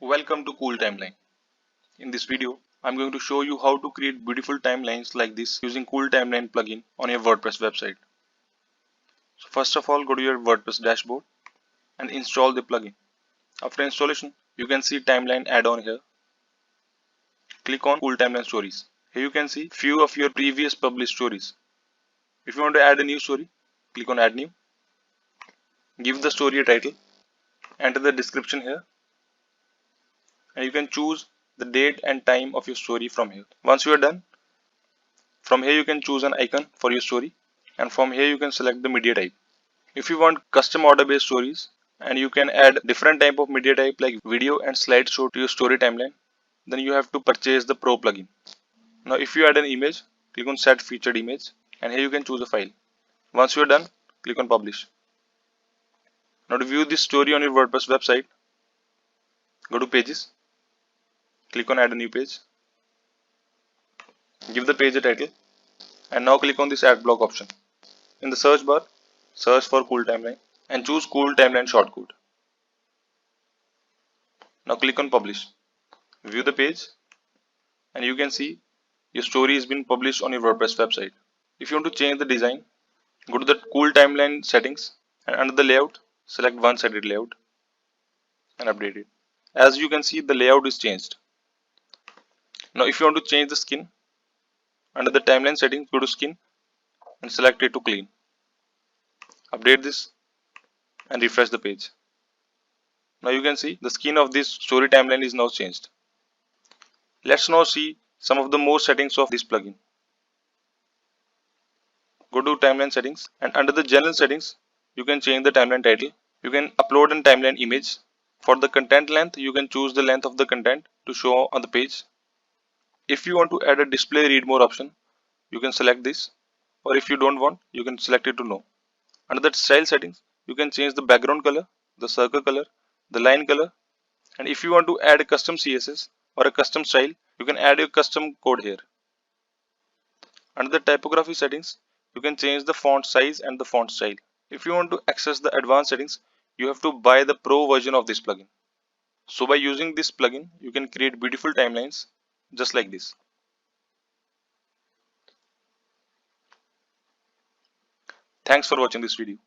Welcome to Cool Timeline. In this video, I'm going to show you how to create beautiful timelines like this using Cool Timeline plugin on your WordPress website. So first of all, go to your WordPress dashboard and install the plugin. After installation, you can see Timeline add-on here. Click on Cool Timeline Stories. Here you can see few of your previous published stories. If you want to add a new story, click on Add New. Give the story a title. Enter the description here. And you can choose the date and time of your story from here. Once you are done, from here you can choose an icon for your story, and from here you can select the media type. If you want custom order based stories and you can add different type of media type like video and slideshow to your story timeline, then you have to purchase the Pro plugin. Now if you add an image, click on set featured image, and here you can choose a file. Once you are done, click on publish. Now to view this story on your WordPress website, go to pages, click on add a new page, give the page a title, and now click on this add block option. In the search bar, search for Cool Timeline and choose Cool Timeline shortcode. Now click on publish. View the page and you can see your story has been published on your WordPress website. If you want to change the design, go to the Cool Timeline settings and under the layout, select one-sided layout and update it. As you can see, the layout is changed. Now if you want to change the skin, under the timeline settings, go to skin and select it to clean. Update this and refresh the page. Now you can see the skin of this story timeline is now changed. Let's now see some of the more settings of this plugin. Go to timeline settings and under the general settings, you can change the timeline title. You can upload a timeline image. For the content length, you can choose the length of the content to show on the page. If you want to add a display read more option, you can select this, or if you don't want, you can select it to no. Under the style settings, you can change the background color, the circle color, the line color, and if you want to add a custom CSS or a custom style, you can add your custom code here. Under the typography settings, you can change the font size and the font style. If you want to access the advanced settings, you have to buy the pro version of this plugin. So by using this plugin, you can create beautiful timelines just like this. Thanks for watching this video.